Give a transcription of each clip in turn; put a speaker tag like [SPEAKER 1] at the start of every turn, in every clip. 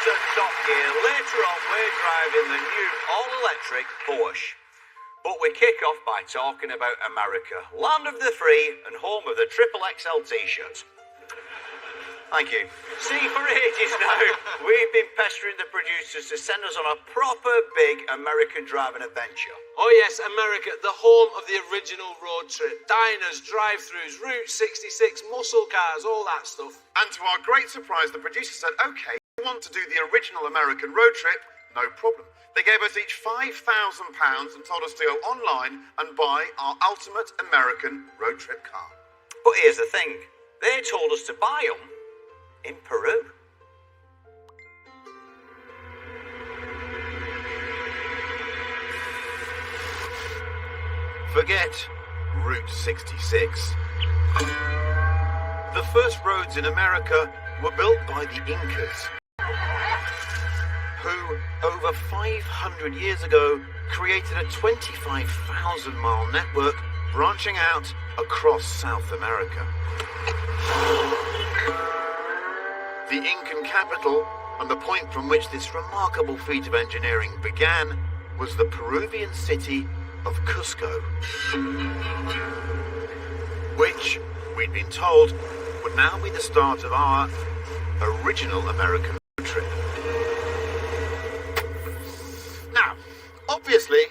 [SPEAKER 1] to Top Gear. Later on, we're driving the new all-electric Porsche. But we kick off by talking about America, land of the free and home of the triple XL t-shirts. Thank you. See, for ages now, we've been pestering the producers to send us on a proper big American driving adventure.
[SPEAKER 2] Oh yes, America, the home of the original road trip. Diners, drive-thrus, Route 66, muscle cars, all that stuff.
[SPEAKER 3] And to our great surprise, the producers said, OK, we want to do the original American road trip, no problem. They gave us each £5,000 and told us to go online and buy our ultimate American road trip car.
[SPEAKER 1] But here's the thing, they told us to buy them in Peru.
[SPEAKER 3] Forget Route 66. The first roads in America were built by the Incas, who, over 500 years ago, created a 25,000-mile network branching out across South America. The Incan capital, and the point from which this remarkable feat of engineering began, was the Peruvian city of Cusco, which, we'd been told, would now be the start of our original American road trip. Now, obviously,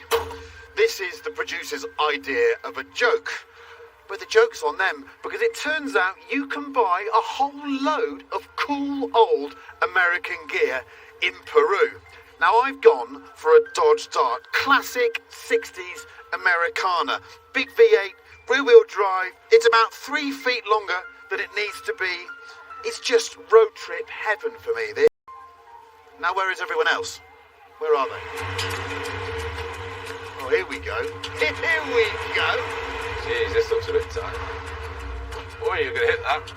[SPEAKER 3] this is the producer's idea of a joke. But the joke's on them, because it turns out you can buy a whole load of cool old American gear in Peru. Now, I've gone for a Dodge Dart, classic 60s Americana. Big V8, rear-wheel drive. It's about 3 feet longer than it needs to be. It's just road trip heaven for me, this. Now, where is everyone else? Where are they? Oh, here we go. Here we go.
[SPEAKER 2] Jeez, this looks a bit tight. Oh, you're going to hit that.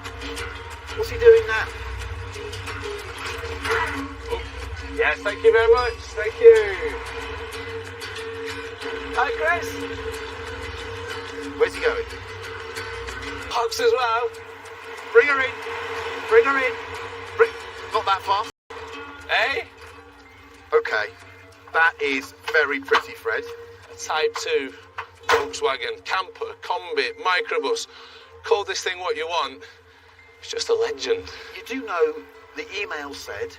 [SPEAKER 3] What's he doing now?
[SPEAKER 2] Oh, yes, thank you very much. Thank you. Hi, Chris.
[SPEAKER 3] Where's he going?
[SPEAKER 2] Hogs as well.
[SPEAKER 3] Bring her in. Bring her in. Not that far.
[SPEAKER 2] Hey?
[SPEAKER 3] Okay. That is very pretty, Fred.
[SPEAKER 2] A Type 2 Volkswagen, camper, combi, microbus. Call this thing what you want. It's just a legend.
[SPEAKER 3] You do know the email said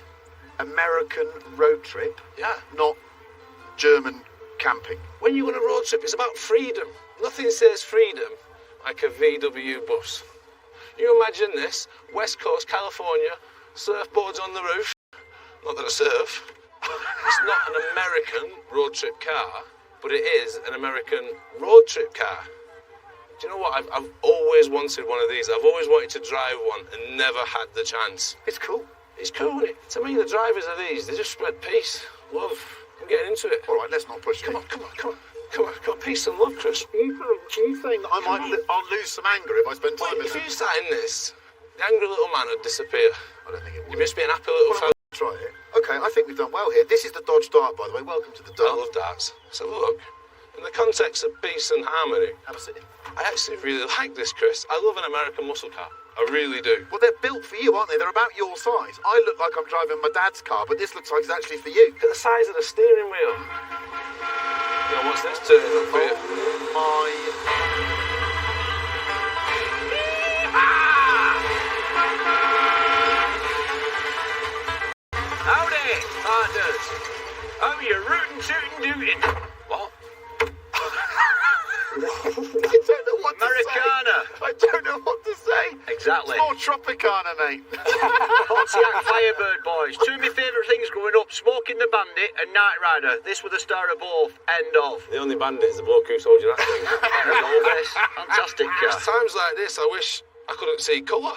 [SPEAKER 3] American road trip,
[SPEAKER 2] Yeah.
[SPEAKER 3] not German camping.
[SPEAKER 2] When you want a road trip, it's about freedom. Nothing says freedom like a VW bus. You imagine this, West Coast, California, surfboards on the roof. Not that I surf. It's not an American road trip car, but it is an American road trip car. Do you know what? I've always wanted one of these. I've always wanted to drive one and never had the chance.
[SPEAKER 3] It's cool.
[SPEAKER 2] It's cool, isn't it? To me, the drivers of these, they just spread peace, love. I'm getting into it.
[SPEAKER 3] All right, let's not push it.
[SPEAKER 2] Come on. Got peace and love, Chris.
[SPEAKER 3] Are you saying that I'll lose some anger if I spend time with
[SPEAKER 2] If
[SPEAKER 3] him?
[SPEAKER 2] you sat in this, the angry little man would disappear.
[SPEAKER 3] I don't think it
[SPEAKER 2] You'd
[SPEAKER 3] would.
[SPEAKER 2] just be an happy little fella.
[SPEAKER 3] Try it. Okay, I think we've done well here. This is the Dodge Dart, by the way. Welcome to the
[SPEAKER 2] I
[SPEAKER 3] Dart.
[SPEAKER 2] love darts. So look, in the context of peace and harmony,
[SPEAKER 3] Have a sit in.
[SPEAKER 2] I actually really like this, Chris. I love an American muscle car. I really do.
[SPEAKER 3] Well, they're built for you, aren't they? They're about your size. I look like I'm driving my dad's car, but this looks like it's actually for you.
[SPEAKER 2] Look at the size of the steering wheel. You know, what's this turning up for you?
[SPEAKER 1] Howdy, partners. How are you rootin', tootin', dootin'? What?
[SPEAKER 3] I don't know what
[SPEAKER 1] Americana.
[SPEAKER 3] to say. I don't know what to say.
[SPEAKER 1] Exactly.
[SPEAKER 3] It's more Tropicana, mate.
[SPEAKER 1] Pontiac Firebird, boys. Two of my favourite things growing up, Smoking the Bandit and Knight Rider. This was the star of both. End of.
[SPEAKER 2] The only bandit is the bloke who sold you that thing.
[SPEAKER 1] Fantastic car.
[SPEAKER 2] It's times like this, I wish I couldn't see colour.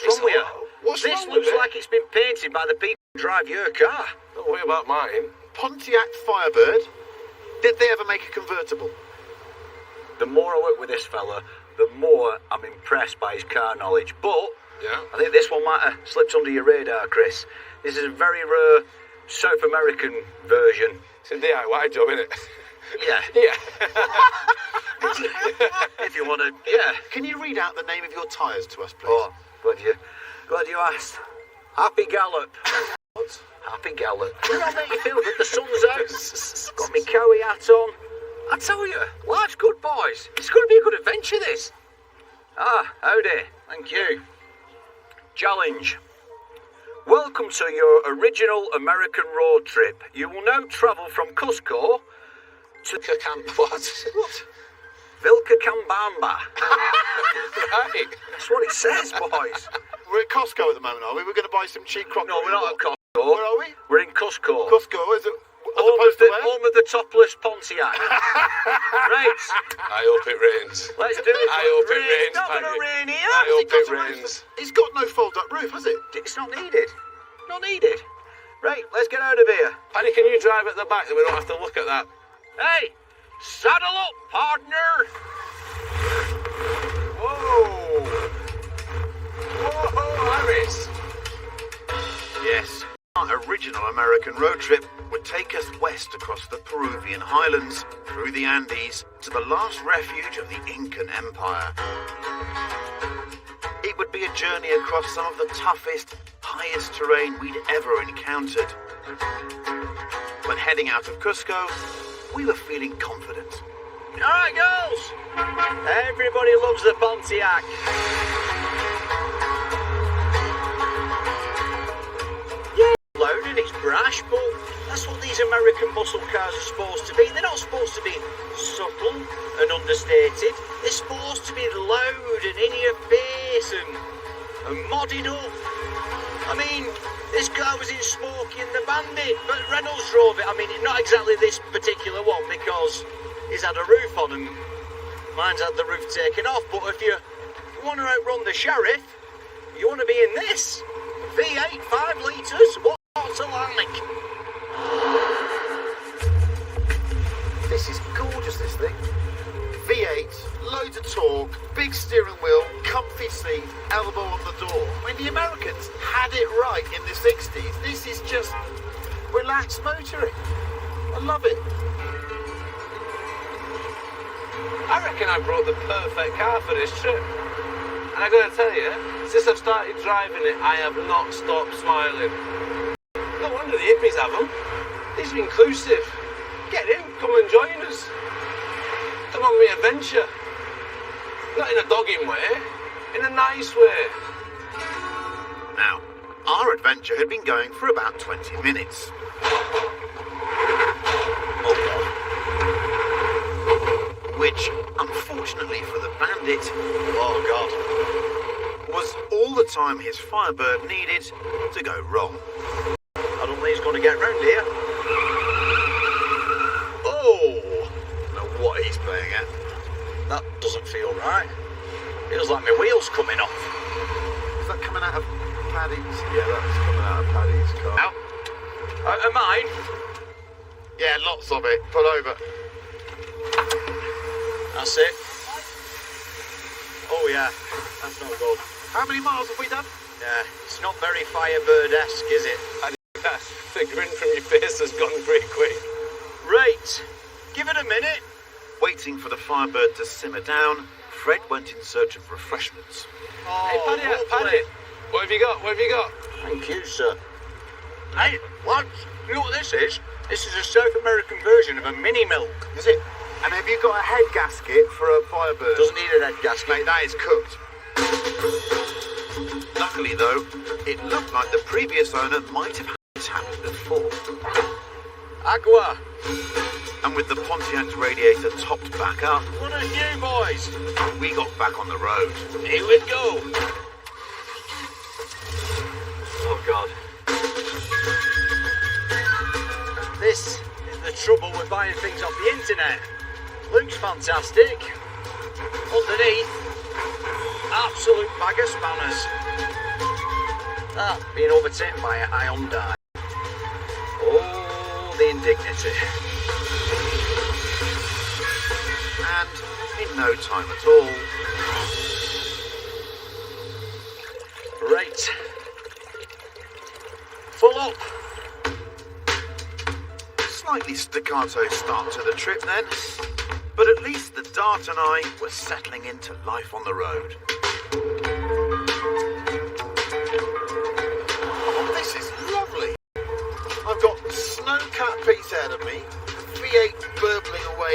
[SPEAKER 1] What's wrong with you?
[SPEAKER 3] What's
[SPEAKER 1] This
[SPEAKER 3] wrong with
[SPEAKER 1] looks
[SPEAKER 3] it?
[SPEAKER 1] like it's been painted by the people who drive your car.
[SPEAKER 2] Don't worry about mine.
[SPEAKER 3] Pontiac Firebird. Did they ever make a convertible?
[SPEAKER 1] The more I work with this fella, the more I'm impressed by his car knowledge. But
[SPEAKER 2] Yeah?
[SPEAKER 1] I think this one might have slipped under your radar, Chris. This is a very rare South American version.
[SPEAKER 2] It's a DIY job, isn't it?
[SPEAKER 1] Yeah.
[SPEAKER 2] Yeah.
[SPEAKER 1] If you want to, yeah.
[SPEAKER 3] Can you read out the name of your tyres to us, please?
[SPEAKER 1] Oh, glad you asked. Happy Gallop.
[SPEAKER 2] What?
[SPEAKER 1] Happy Gallop. Does that make you feel that the sun's out? Got me cowie hat on. I tell you, life's good, boys. It's going to be a good adventure, this. Ah, howdy. Thank you. Challenge. Welcome to your original American road trip. You will now travel from Cusco to
[SPEAKER 2] What?
[SPEAKER 1] Vilcabamba.
[SPEAKER 2] Right.
[SPEAKER 1] That's what it says, boys.
[SPEAKER 3] We're at Costco at the moment, are we? We're going to buy some cheap crockery.
[SPEAKER 1] No, we're not at Cusco.
[SPEAKER 3] Where are we?
[SPEAKER 1] We're in Cusco.
[SPEAKER 3] Costco, is it? As opposed to where?
[SPEAKER 1] Home of the topless Pontiac. Right.
[SPEAKER 2] I hope it rains.
[SPEAKER 1] Let's do it.
[SPEAKER 2] I hope it rains,
[SPEAKER 1] It's not going to
[SPEAKER 2] Paddy.
[SPEAKER 1] rain here.
[SPEAKER 2] I hope it
[SPEAKER 3] got a roof.
[SPEAKER 2] rains.
[SPEAKER 3] It's got no fold-up roof, has it?
[SPEAKER 1] It's not needed. Not needed. Right, let's get out of here.
[SPEAKER 2] Paddy, can you drive at the back so we don't have to look at that?
[SPEAKER 1] Hey, saddle up, partner.
[SPEAKER 2] Whoa! Whoa, Harris!
[SPEAKER 3] Yes. Our original American road trip would take us west across the Peruvian highlands, through the Andes, to the last refuge of the Incan Empire. It would be a journey across some of the toughest, highest terrain we'd ever encountered. But heading out of Cusco, we were feeling confident.
[SPEAKER 1] All right, girls. Everybody loves the Pontiac. Loud and it's brash, but that's what these American muscle cars are supposed to be. They're not supposed to be subtle and understated. They're supposed to be loud and in your face and modded up. I mean, this car was in Smokey and the Bandit, but Reynolds drove it. I mean, not exactly this particular one because he's had a roof on and mine's had the roof taken off. But if you want to outrun the sheriff, you want to be in this. V8, 5 litres, what's it like?
[SPEAKER 3] This is gorgeous, this thing. V8, loads of torque, big steering wheel, comfy seat, elbow on the door. I mean, the Americans had it right in the 60s. This is just relaxed motoring. I love it.
[SPEAKER 2] I reckon I brought the perfect car for this trip. And I gotta tell you, since I've started driving it, I have not stopped smiling. No wonder the hippies have them. These are inclusive. Get in, come and join us. Come on the adventure. Not in a dogging way, in a nice way.
[SPEAKER 3] Now, our adventure had been going for about 20 minutes. Which, unfortunately for the bandit, was all the time his Firebird needed to go wrong.
[SPEAKER 1] I don't think he's going to get round here. Oh!
[SPEAKER 3] Know what he's playing at.
[SPEAKER 1] That doesn't feel right. Feels like my wheel's coming off.
[SPEAKER 3] Is that coming out of Paddy's? Yeah, that's coming out of Paddy's car.
[SPEAKER 1] Out? Out of mine?
[SPEAKER 3] Yeah, lots of it. Pull over.
[SPEAKER 1] That's it. Oh yeah, that's not good.
[SPEAKER 3] How many miles have we done?
[SPEAKER 1] Yeah, it's not very Firebird-esque, is it?
[SPEAKER 2] The grin from your face has gone pretty quick.
[SPEAKER 1] Right, give it a minute.
[SPEAKER 3] Waiting for the Firebird to simmer down, Fred went in search of refreshments.
[SPEAKER 1] Oh,
[SPEAKER 2] Hey, Paddy,
[SPEAKER 1] lovely.
[SPEAKER 2] Paddy. What have you got? What have you got?
[SPEAKER 1] Thank you, sir. Hey, lads, you know what this is? This is a South American version of a mini milk.
[SPEAKER 3] Is it? And have you got a head gasket for a Firebird?
[SPEAKER 1] Doesn't need a head gasket.
[SPEAKER 3] Mate, that is cooked. Luckily, though, it looked like the previous owner might have had this happen before.
[SPEAKER 1] Agua.
[SPEAKER 3] And with the Pontiac's radiator topped back up,
[SPEAKER 1] What a new boys.
[SPEAKER 3] we got back on the road.
[SPEAKER 1] Here we go. Oh, God. This is the trouble with buying things off the internet. Looks fantastic. Underneath, absolute bag of spanners. That being overtaken by a Hyundai. Oh, the indignity.
[SPEAKER 3] And in no time at all,
[SPEAKER 1] Right. Full up.
[SPEAKER 3] slightly staccato start to the trip then. But at least the Dart and I were settling into life on the road. Oh, this is lovely.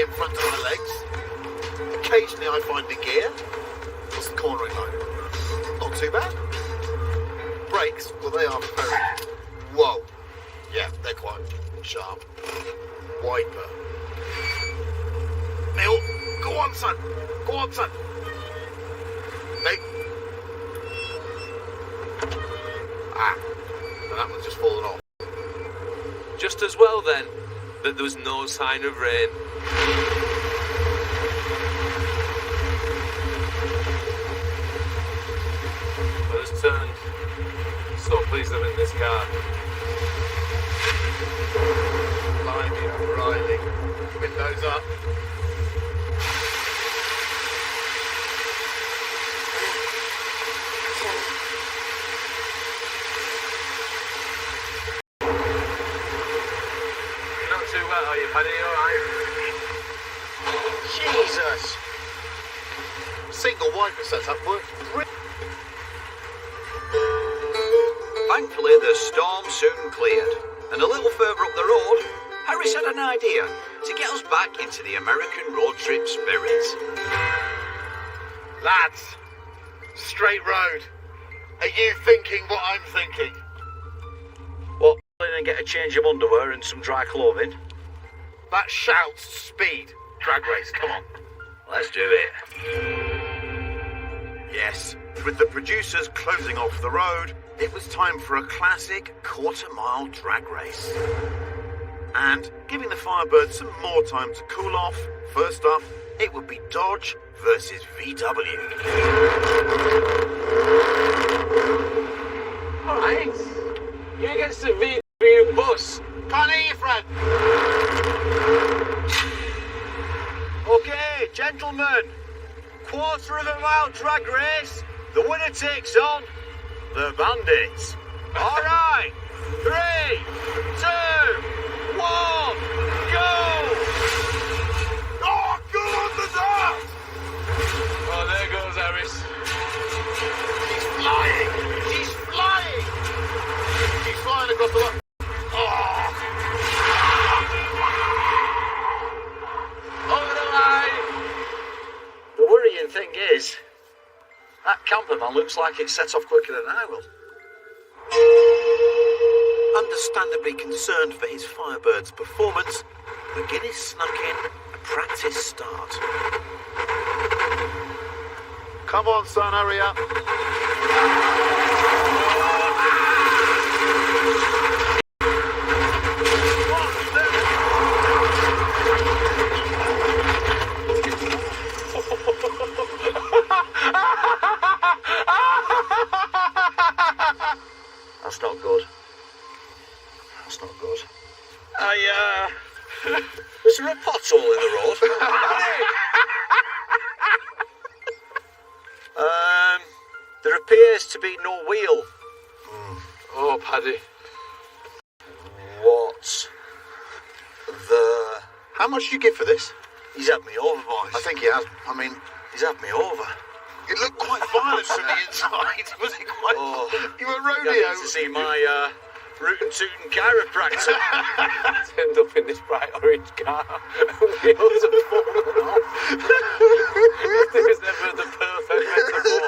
[SPEAKER 3] in front of my legs. Occasionally I find the gear. What's the cornering like? Not too bad. Brakes, well they are very... Whoa. Yeah, they're quite sharp. Wiper. Neil, go on son. Go on son. Hey. Ah, and that one's just fallen off.
[SPEAKER 2] Just as well then that there was no sign of rain. I just turned. So pleased I'm in this car.
[SPEAKER 3] Blimey O'Reilly. Windows up.
[SPEAKER 2] Not too wet, are you, Paddy? Alright?
[SPEAKER 3] Jesus! Single wiper setup worked brilliant.
[SPEAKER 1] Thankfully, the storm soon cleared, and a little further up the road, Harris had an idea to get us back into the American road trip spirit.
[SPEAKER 3] Lads, straight road. Are you thinking what I'm thinking?
[SPEAKER 1] What, pull in and get a change of underwear and some dry clothing?
[SPEAKER 3] That shouts speed. Drag race, come on.
[SPEAKER 1] Let's do it. Yes, with the producers closing off the road, it was time for a classic quarter-mile drag race. And giving the Firebirds some more time to cool off, first up, it would be Dodge versus VW.
[SPEAKER 2] Alright. You against the VW bus.
[SPEAKER 3] Can't hear you, Fred.
[SPEAKER 1] Okay, gentlemen, quarter of a mile drag race. The winner takes on the Bandits. All right, 3, 2, 1, go!
[SPEAKER 3] Oh, go on the dot!
[SPEAKER 2] Oh, there goes Harris.
[SPEAKER 3] She's flying! She's flying! She's flying across the line. Oh!
[SPEAKER 2] Over the line.
[SPEAKER 1] The worrying thing is, that campervan looks like it set off quicker than I will. Understandably concerned for his Firebird's performance, McGuinness snuck in a practice start.
[SPEAKER 3] Come on, son, hurry up.
[SPEAKER 1] That's not good. That's not good. Is there a pothole in the road? There appears to be no wheel.
[SPEAKER 2] Oh, Paddy.
[SPEAKER 1] What the...
[SPEAKER 3] How much do you give for this?
[SPEAKER 1] He's had me over, boys.
[SPEAKER 3] I think he has. I mean,
[SPEAKER 1] He's had me over.
[SPEAKER 3] it looked quite violent from the inside. Was it quite...
[SPEAKER 1] Oh.
[SPEAKER 3] You were
[SPEAKER 1] You
[SPEAKER 3] rodeo.
[SPEAKER 1] need to see my rootin' tootin' chiropractor.
[SPEAKER 2] Turned up in this bright orange car. Wheels are falling off. This is never the perfect metaphor.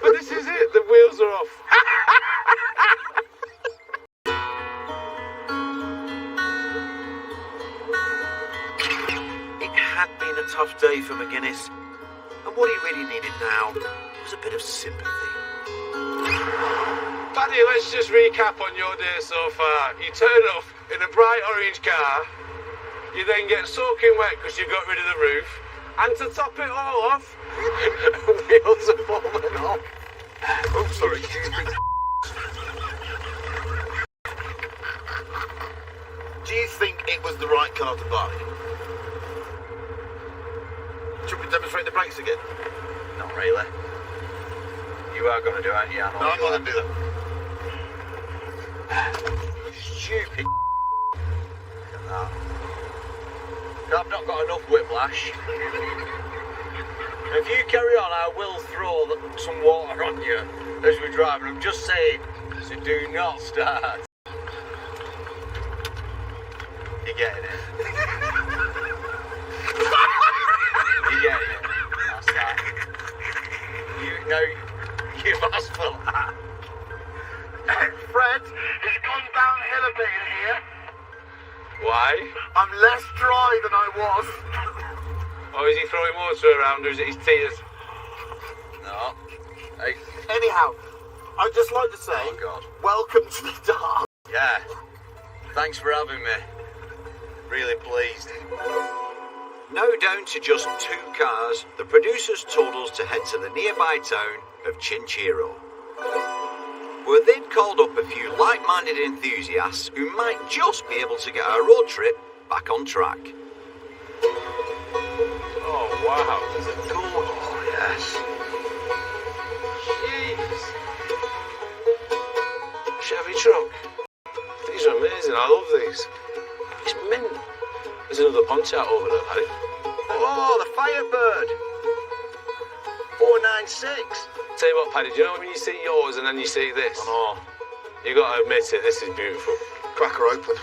[SPEAKER 2] But this is it. The wheels are off.
[SPEAKER 1] It had been a tough day for McGuinness, and what he really needed now was a bit of sympathy.
[SPEAKER 2] Paddy, let's just recap on your day so far. You turn up in a bright orange car, you then get soaking wet because you got rid of the roof, and to top it all off, wheels are falling off.
[SPEAKER 3] Oh, sorry. Do you think it was the right car to buy? Should we demonstrate the brakes again?
[SPEAKER 1] Not really. You are going to do it, yeah.
[SPEAKER 3] No, I'm not going to do that.
[SPEAKER 1] Stupid. Look at that. I've not got enough whiplash. If you carry on, I will throw some water on you as we drive. And I'm just saying, so do not start. You getting it? Now, you've asked for that.
[SPEAKER 3] Fred, it's gone downhill a bit in here.
[SPEAKER 2] Why?
[SPEAKER 3] I'm less dry than I was.
[SPEAKER 2] Oh, is he throwing water around or is it his tears?
[SPEAKER 1] No. Hey.
[SPEAKER 3] Anyhow, I'd just like to say,
[SPEAKER 1] Oh, God.
[SPEAKER 3] welcome to the dark.
[SPEAKER 1] Yeah. Thanks for having me. Really pleased. Now down to just 2 cars, the producers told us to head to the nearby town of Chinchero, where they'd called up a few like-minded enthusiasts who might just be able to get our road trip back on track.
[SPEAKER 2] Oh, wow, there's a gorgeous.
[SPEAKER 1] Oh, yes.
[SPEAKER 2] Jeez. Chevy truck. These are amazing, I love these. It's mint. There's another Pontiac over there, Paddy.
[SPEAKER 1] Oh, the Firebird. 496.
[SPEAKER 2] Tell you what, Paddy, do you know when you see yours and then you see this?
[SPEAKER 1] Oh,
[SPEAKER 2] You got to admit it, this is beautiful.
[SPEAKER 3] Crack her open.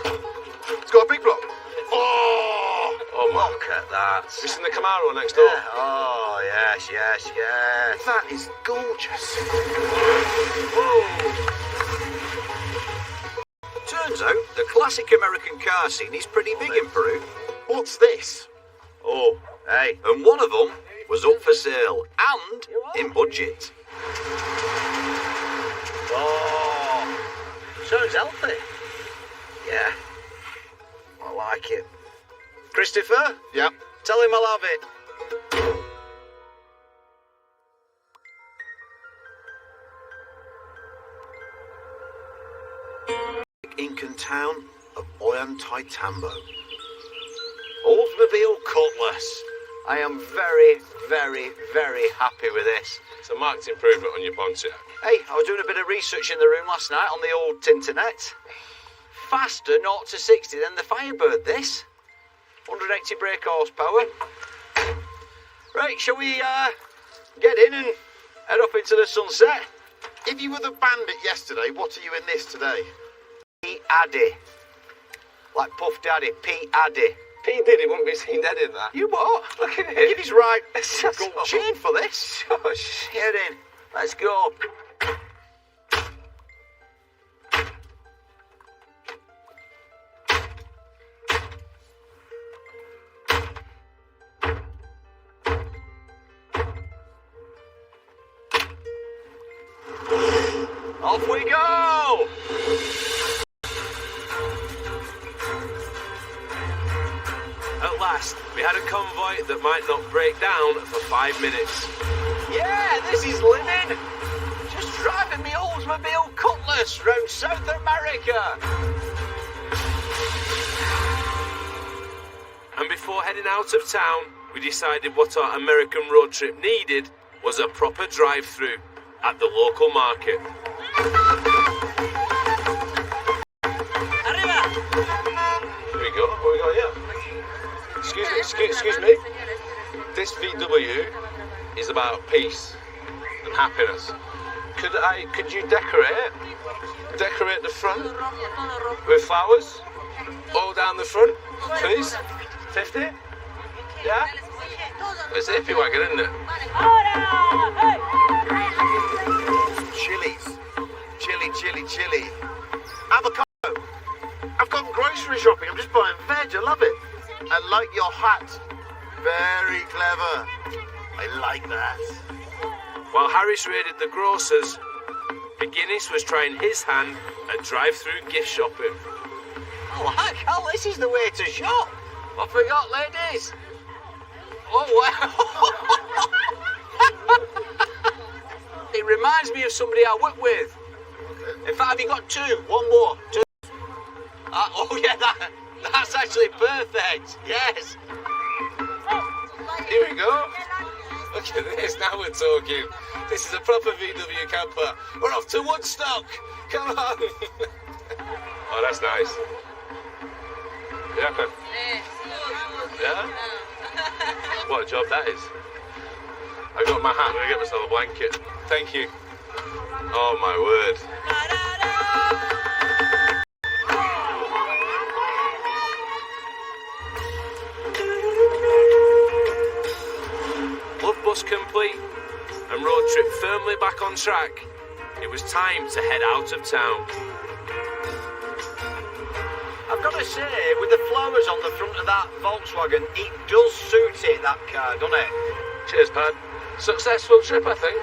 [SPEAKER 3] It's got a big block.
[SPEAKER 2] Oh my.
[SPEAKER 1] look at that.
[SPEAKER 2] Have you seen the Camaro next door?
[SPEAKER 1] Yeah. Oh, yes, yes, yes.
[SPEAKER 3] That is gorgeous.
[SPEAKER 1] Turns out the classic American car scene is pretty big in Peru.
[SPEAKER 3] What's this?
[SPEAKER 1] Oh, hey. And one of them was up for sale and in budget. Oh, sounds healthy. Yeah, I like it. Christopher,
[SPEAKER 3] Yeah.
[SPEAKER 1] tell him I'll have it. Incan town of Ollantaytambo. Oldsmobile Cutlass. I am very, very, very happy with this.
[SPEAKER 2] It's a marked improvement on your Pontiac.
[SPEAKER 1] Hey, I was doing a bit of research in the room last night on the old Tinternet. Faster 0 to 60 than the Firebird, this. 180 brake horsepower. Right, shall we get in and head off into the sunset?
[SPEAKER 3] If you were the bandit yesterday, what are you in this today?
[SPEAKER 1] P. Addy. Like Puff Daddy, P. Addy.
[SPEAKER 2] P. Diddy wouldn't be seen dead in that.
[SPEAKER 1] You what?
[SPEAKER 2] Look at
[SPEAKER 1] It
[SPEAKER 2] it.
[SPEAKER 1] is right.
[SPEAKER 2] Shut
[SPEAKER 1] Gold
[SPEAKER 2] up.
[SPEAKER 1] chain for this.
[SPEAKER 2] Shush.
[SPEAKER 1] Get in. Let's go. Off we go!
[SPEAKER 2] At last, we had a convoy that might not break down for 5 minutes.
[SPEAKER 1] Yeah, this is linen. Just driving me Oldsmobile Cutlass round South America.
[SPEAKER 2] And before heading out of town, we decided what our American road trip needed was a proper drive-through at the local market.
[SPEAKER 1] Arriba!
[SPEAKER 2] Here we go. Where we go here? Excuse me. This VW is about peace and happiness. Could you decorate the front with flowers all down the front, please? 50? Yeah? It's a hippie wagon, isn't it?
[SPEAKER 3] Chilies. Chili. Avocado. I've gone grocery shopping. I'm just buying veg. I love it. I like your hat. Very clever. I like that.
[SPEAKER 2] While Harris raided the grocers, McGuinness was trying his hand at drive-through gift shopping.
[SPEAKER 1] Oh, heck, hell, this is the way to shop. I forgot, ladies. Oh, wow. It reminds me of somebody I work with. In fact, have you got 2? One more. 2. Oh, yeah, that's actually perfect. Yes.
[SPEAKER 2] Here we go. Look at this, now we're talking. This is a proper VW camper. We're off to Woodstock. Come on. Oh, that's nice. Yeah, yeah? What a job that is. I got my hat, I'm going to get myself a blanket. Thank you. Oh, my word. Love bus complete and road trip firmly
[SPEAKER 4] on track, it was time to head out of town.
[SPEAKER 1] I've got to say, with the flowers on the front of that Volkswagen, it does suit it, that car, doesn't it?
[SPEAKER 2] Cheers, Pad. Successful trip, I think.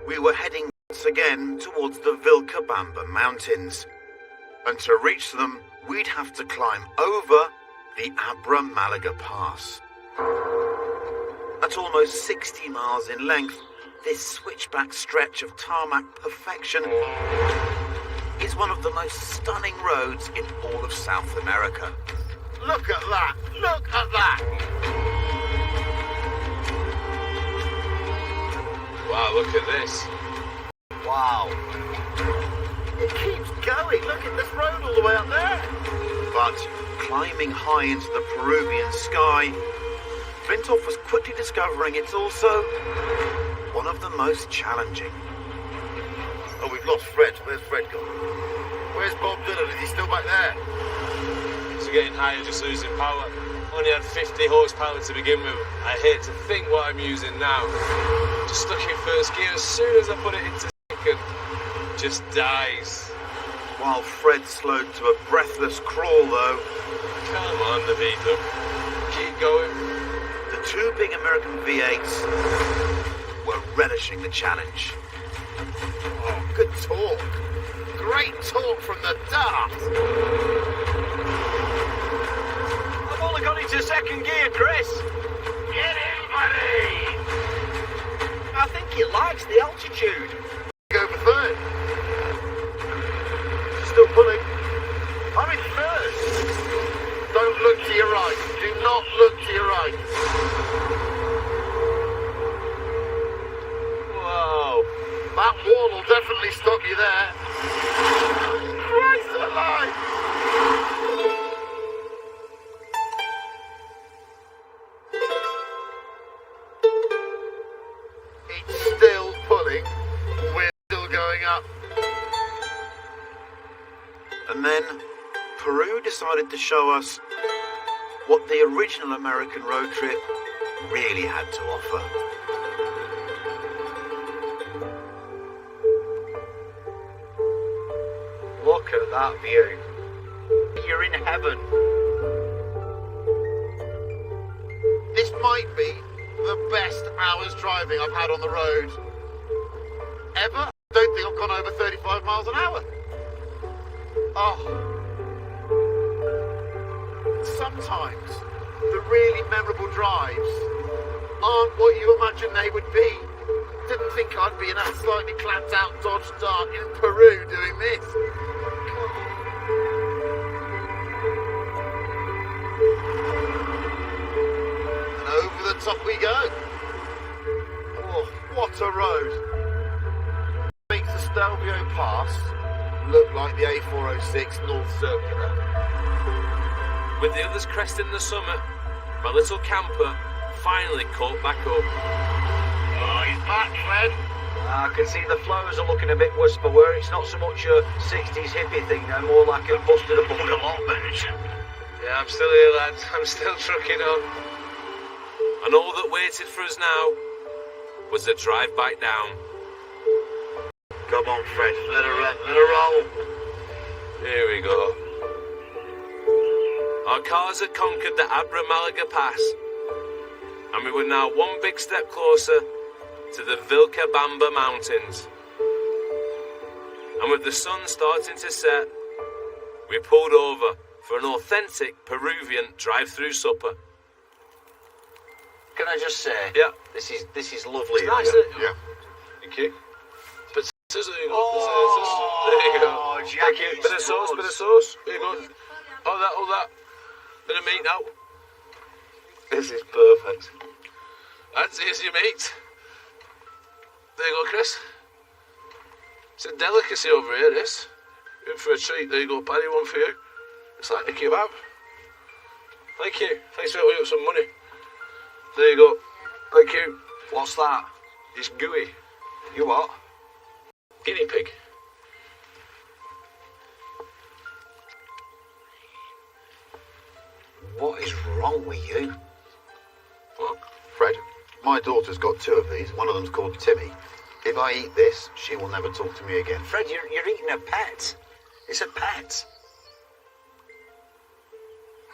[SPEAKER 3] We were heading once again towards the Vilcabamba Mountains. And to reach them, we'd have to climb over the Abra Malaga Pass. At almost 60 miles in length, this switchback stretch of tarmac perfection is one of the most stunning roads in all of South America. Look at that! Look at that!
[SPEAKER 2] Wow, look at this.
[SPEAKER 1] Wow.
[SPEAKER 3] It keeps going. Look at this road all the way up there. But climbing high into the Peruvian sky, Flintoff was quickly discovering it's also one of the most challenging. Oh, we've lost Fred. Where's Fred gone? Where's Bob Dylan? Is he still back there?
[SPEAKER 2] So getting higher, just losing power. Only had 50 horsepower to begin with. I hate to think what I'm using now. Just stuck in first gear. As soon as I put it into second, just dies.
[SPEAKER 3] While Fred slowed to a breathless crawl, though.
[SPEAKER 2] Come on, the V-dub. Keep going.
[SPEAKER 3] The two big American V8s were relishing the challenge. Oh, good torque. Great torque from the dart.
[SPEAKER 1] I've only got into second gear, Chris.
[SPEAKER 3] Get in, buddy.
[SPEAKER 1] I think it likes the altitude.
[SPEAKER 3] Go for third. Still pulling. I'm in first. Don't look to your right. Do not look to your right.
[SPEAKER 1] Whoa.
[SPEAKER 3] That wall will definitely stop you there. Christ alive! It's still pulling. We're still going up. And then Peru decided to show us what the original American road trip really had to offer.
[SPEAKER 1] Look at that view. You're in heaven.
[SPEAKER 3] This might be the best hours driving I've had on the road ever. I don't think I've gone over 35 miles an hour. Oh. Sometimes the really memorable drives aren't what you imagine they would be. Didn't think I'd be in a slightly clamped out Dodge Dart in Peru doing this. And over the top we go. Oh, what a road. Makes the Stelvio Pass look like the A406 North Circular.
[SPEAKER 4] With the others cresting the summit, my little camper finally caught back up.
[SPEAKER 3] Oh, he's back, Fred.
[SPEAKER 1] I can see the flowers are looking a bit worse for wear. It's not so much a 60s hippie thing now, more like a busted up allotment.
[SPEAKER 2] Yeah, I'm still here, lads. I'm still trucking on.
[SPEAKER 4] And all that waited for us now was the drive back down.
[SPEAKER 3] Come on, Fred. Let her run. Let her roll.
[SPEAKER 4] Here we go. Our cars had conquered the Abra Malaga Pass, and we were now one big step closer to the Vilcabamba Mountains. And with the sun starting to set, we pulled over for an authentic Peruvian drive-through supper.
[SPEAKER 1] Can I just say?
[SPEAKER 4] Yeah.
[SPEAKER 1] This is lovely.
[SPEAKER 2] It's nice, isn't it?
[SPEAKER 3] Yeah.
[SPEAKER 2] Thank you. But there you go.
[SPEAKER 1] Oh,
[SPEAKER 2] there you go.
[SPEAKER 1] Jackie,
[SPEAKER 2] Thank you. Bit of sauce. There you go. All that. Bit of meat now. This is perfect. And here's your meat. There you go, Chris. It's a delicacy over here, this. You're in for a treat. There you go, Paddy, one for you. It's like a kebab. Thank you. Thanks for helping me up some money. There you go. Thank you.
[SPEAKER 1] What's that?
[SPEAKER 2] It's gooey.
[SPEAKER 1] You what?
[SPEAKER 2] Guinea pig.
[SPEAKER 1] What is wrong with you?
[SPEAKER 2] What? Fred?
[SPEAKER 3] My daughter's got 2 of these. One of them's called Timmy. If I eat this, she will never talk to me again.
[SPEAKER 1] Fred, you're eating a pet. It's a pet.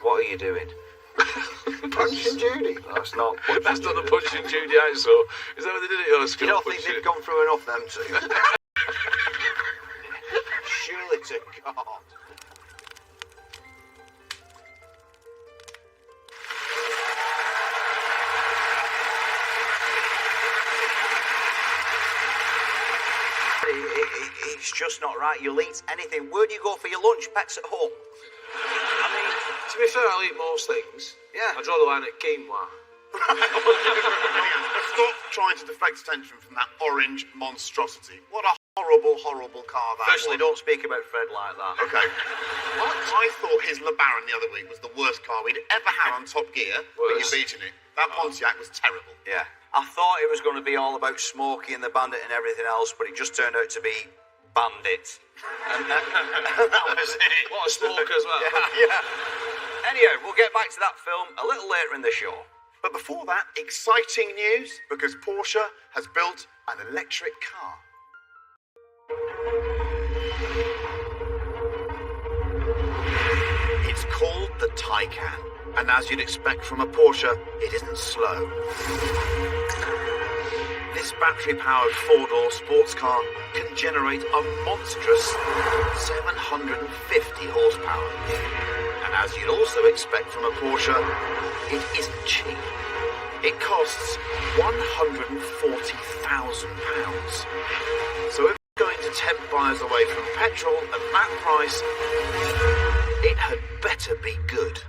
[SPEAKER 1] What are you doing?
[SPEAKER 3] Punching Judy.
[SPEAKER 1] That's not Punch
[SPEAKER 2] That's
[SPEAKER 1] and
[SPEAKER 2] not the
[SPEAKER 1] Judy.
[SPEAKER 2] Punch and Judy I saw. Is that what they did at your school?
[SPEAKER 3] You don't think
[SPEAKER 2] Punch
[SPEAKER 3] they've
[SPEAKER 2] it?
[SPEAKER 3] gone through enough, them two? Surely to God.
[SPEAKER 1] It's just not right. You'll eat anything. Where do you go for your lunch? Pets at home.
[SPEAKER 2] I mean, to be fair, I'll eat most things.
[SPEAKER 1] Yeah.
[SPEAKER 2] I draw the line at quinoa.
[SPEAKER 3] Stop trying to deflect attention from that orange monstrosity. What a horrible, horrible car that
[SPEAKER 1] Firstly,
[SPEAKER 3] was.
[SPEAKER 1] don't speak about Fred like that.
[SPEAKER 3] Okay. Well, I thought his LeBaron the other week was the worst car we'd ever had on Top Gear, but you're
[SPEAKER 2] Worst.
[SPEAKER 3] beating it. That Pontiac was terrible.
[SPEAKER 1] Yeah. I thought it was going to be all about Smokey and the Bandit and everything else, but it just turned out to be Bandit. And that was it.
[SPEAKER 2] What a smoke as well.
[SPEAKER 1] Yeah. Anyhow, we'll get back to that film a little later in the show.
[SPEAKER 3] But before that, exciting news, because Porsche has built an electric car. It's called the Taycan, and as you'd expect from a Porsche, it isn't slow. This battery-powered four-door sports car can generate a monstrous 750 horsepower. And as you'd also expect from a Porsche, it isn't cheap. It costs £140,000. So if you're going to tempt buyers away from petrol at that price, it had better be good.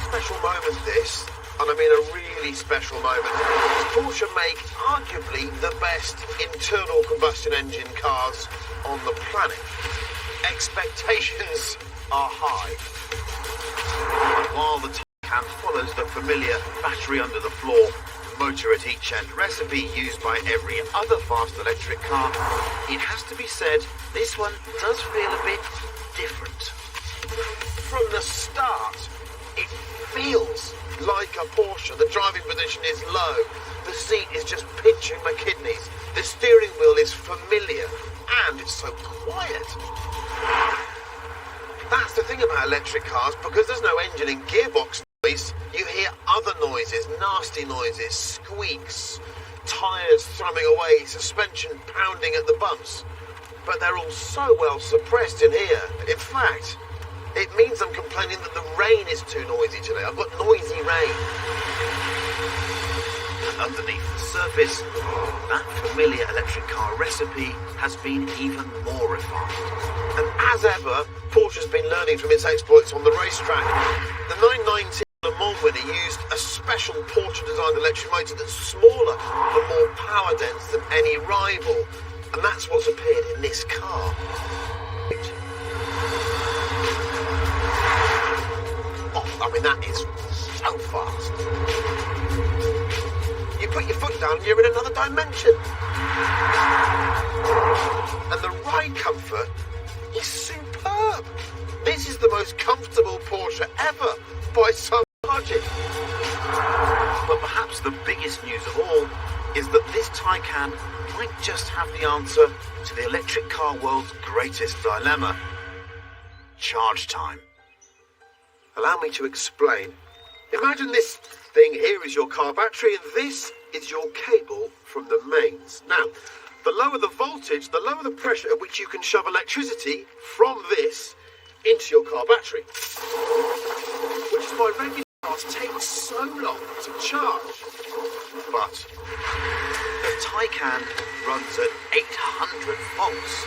[SPEAKER 3] Special moment this, and I mean a really special moment. Porsche make arguably the best internal combustion engine cars on the planet. Expectations are high. And while the Taycan follows the familiar battery under the floor, motor at each end recipe used by every other fast electric car, it has to be said this one does feel a bit different. From the start, it feels like a Porsche. The driving position is low. The seat is just pinching my kidneys. The steering wheel is familiar. And it's so quiet. That's the thing about electric cars, because there's no engine and gearbox noise, you hear other noises, nasty noises, squeaks, tyres thrumming away, suspension pounding at the bumps. But they're all so well suppressed in here. In fact, it means I'm complaining that the rain is too noisy today. I've got noisy rain. And underneath the surface, that familiar electric car recipe has been even more refined. And as ever, Porsche's been learning from its exploits on the racetrack. The 990 Le Mans winner used a special Porsche-designed electric motor that's smaller and more power-dense than any rival. And that's what's appeared in this car. I mean, that is so fast. You put your foot down and you're in another dimension. And the ride comfort is superb. This is the most comfortable Porsche ever, by some margin. But perhaps the biggest news of all is that this Taycan might just have the answer to the electric car world's greatest dilemma. Charge time. Allow me to explain. Imagine this thing here is your car battery and this is your cable from the mains. Now, the lower the voltage, the lower the pressure at which you can shove electricity from this into your car battery. Which is why regular cars take so long to charge. But the Taycan runs at 800 volts,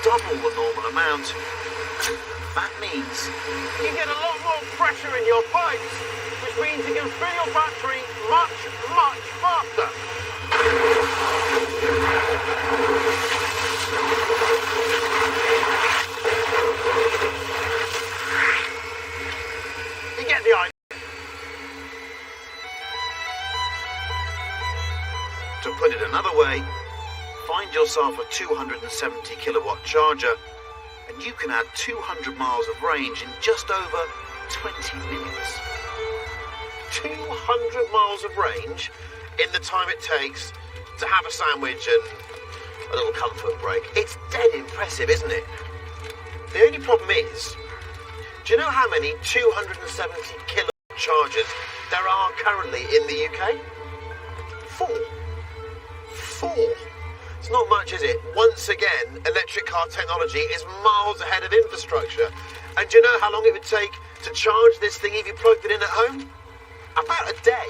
[SPEAKER 3] double the normal amount. That means
[SPEAKER 5] You get a lot more pressure in your pipes, which means you can fill your battery much, much faster. You get the idea.
[SPEAKER 3] To put it another way, find yourself a 270 kilowatt charger and
[SPEAKER 1] you can add 200 miles of range in just over 20 minutes.
[SPEAKER 3] 200 miles of range in the time it takes to have a sandwich and a little comfort break. It's dead impressive, isn't it? The only problem is, do you know how many 270 kilowatt chargers there are currently in the UK? Four. It's not much, is it? Once again, electric car technology is miles ahead of infrastructure. And do you know how long it would take to charge this thing if you plugged it in at home? About a day.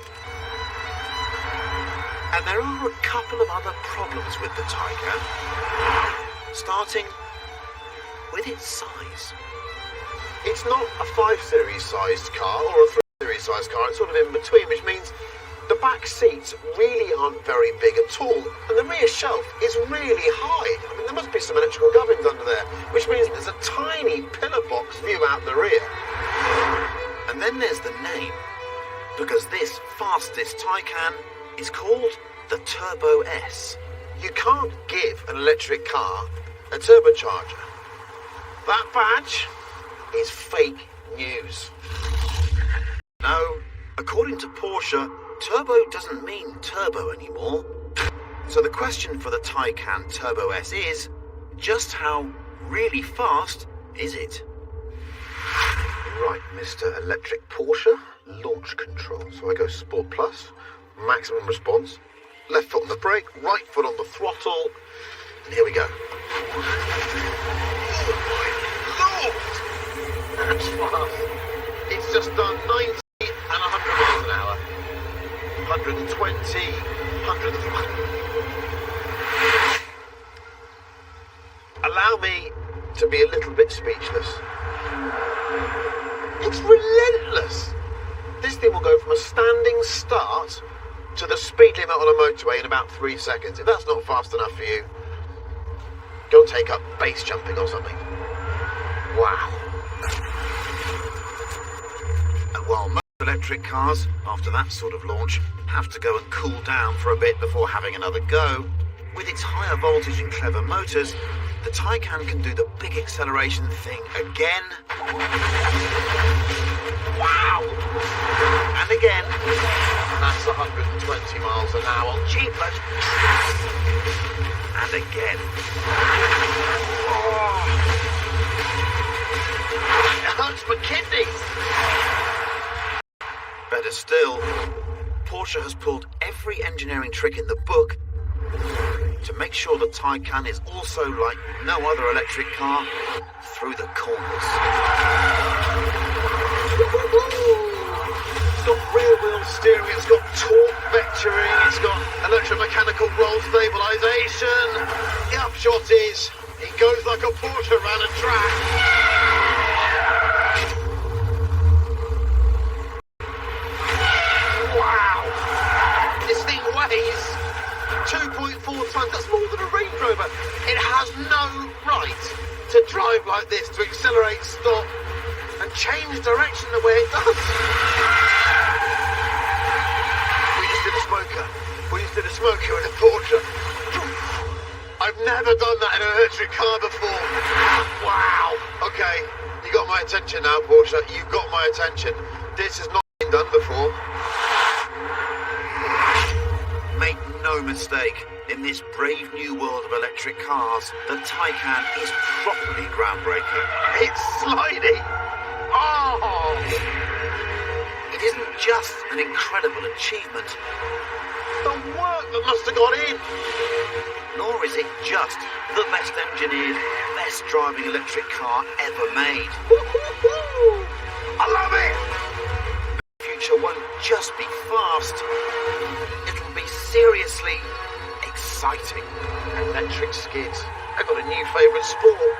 [SPEAKER 3] And there are a couple of other problems with the Taycan. Starting with its size. It's not a 5 Series sized car or a 3 Series sized car, it's sort of in between, which means the back seats really aren't very big at all, and the rear shelf is really high. I mean, there must be some electrical gubbins under there, which means there's a tiny pillar box view out the rear. And then there's the name, because this fastest Taycan is called the Turbo S. You can't give an electric car a turbocharger. That badge is fake news. No, according to Porsche, turbo doesn't mean turbo anymore. So the question for the Taycan Turbo S is, just how really fast is it? Right, Mr. Electric Porsche, launch control. So I go Sport Plus, maximum response, left foot on the brake, right foot on the throttle, and here we go. Oh my Lord! That's fast. It's just done 90 and 100 miles an hour. 120, 130. Allow me to be a little bit speechless. It's relentless. This thing will go from a standing start to the speed limit on a motorway in about 3 seconds. If that's not fast enough for you, go and take up base jumping or something. Wow. And while most electric cars, after that sort of launch, have to go and cool down for a bit before having another go, with its higher voltage and clever motors, the Taycan can do the big acceleration thing again. Wow! And again. And that's 120 miles an hour. Jeepers! And again. Oh. It hurts my kidneys! Better still, Porsche has pulled every engineering trick in the book to make sure the Taycan is also like no other electric car through the corners. It's got rear wheel steering, it's got torque vectoring, it's got electromechanical roll stabilisation. The upshot is, it goes like a Porsche around a track. Wow! This thing weighs 2.4 tons, that's more than a Range Rover. It has no right to drive like this, to accelerate, stop, and change direction the way it does. We just did a smoker. In a Porsche. I've never done that in an electric car before. Wow. Okay, you got my attention now, Porsche. You got my attention. This has not been done before. Make no mistake, in this brave new world of electric cars, the Taycan is properly groundbreaking. It's sliding! Oh! It isn't just an incredible achievement. The work that must have gone in! Nor is it just the best engineered, best driving electric car ever made. I love it! The future won't just be fast. It'll be seriously exciting. Electric skids. I've got a new favourite sport.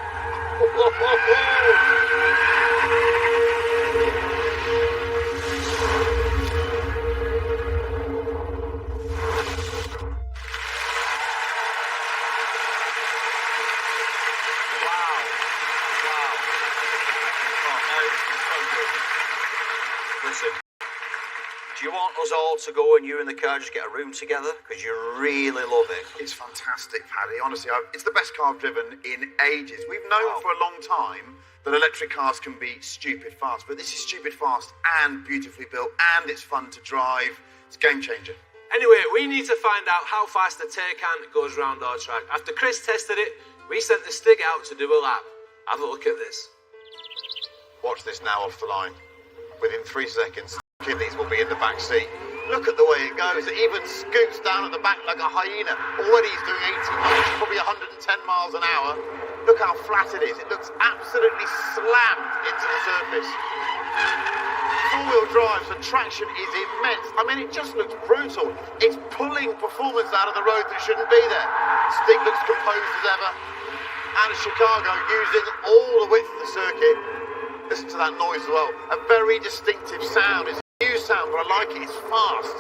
[SPEAKER 3] Listen,
[SPEAKER 1] Do you want us all to go and you and the car just get a room together? Because you really love it.
[SPEAKER 3] It's fantastic, Paddy. Honestly, it's the best car I've driven in ages. We've known for a long time that electric cars can be stupid fast, but this is stupid fast and beautifully built, and it's fun to drive. It's a game changer.
[SPEAKER 4] Anyway, we need to find out how fast the Taycan goes round our track. After Chris tested it, we sent the Stig out to do a lap. Have a look at this.
[SPEAKER 3] Watch this now off the line. Within 3 seconds, kidneys will be in the back seat. Look at the way it goes. It even scoots down at the back like a hyena. Already he's doing 80 miles, probably 110 miles an hour. Look how flat it is. It looks absolutely slammed into the surface. Four-wheel drive, so traction is immense. I mean, it just looks brutal. It's pulling performance out of the road that shouldn't be there. Stig looks composed as ever. Out of Chicago, using all the width of the circuit. Listen to that noise as well. A very distinctive sound. It's a new sound, but I like it. It's fast.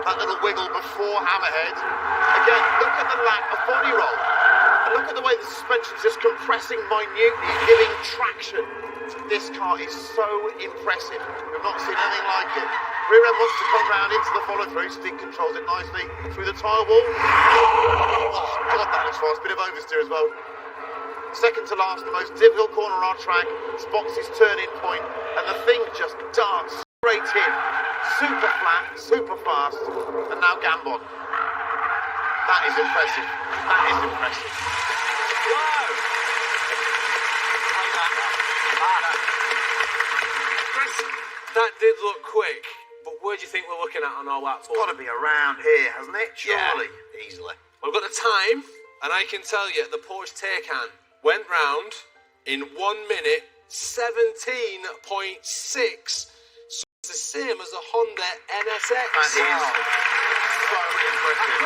[SPEAKER 3] That little wiggle before hammerhead. Again, look at the lack of body roll. And look at the way the suspension's just compressing minutely, giving traction. This car is so impressive. We've not seen anything like it. Rear end wants to come round into the follow-through. Stig controls it nicely through the tyre wall. Oh, God, that looks fast. Bit of oversteer as well. Second to last, the most difficult corner on our track, spots his turning point, and the thing just darts straight in. Super flat, super fast, and now Gambon. That is impressive. That is impressive.
[SPEAKER 1] Wow!
[SPEAKER 4] Chris, that did look quick, but where do you think we're looking at on our lap
[SPEAKER 3] It's got to be around here, hasn't it? Surely.
[SPEAKER 1] Yeah, easily.
[SPEAKER 4] Well, I've got the time, and I can tell you the Porsche Taycan went round in 1 minute 17.6. So it's the same as a Honda NSX.
[SPEAKER 3] That is so impressive.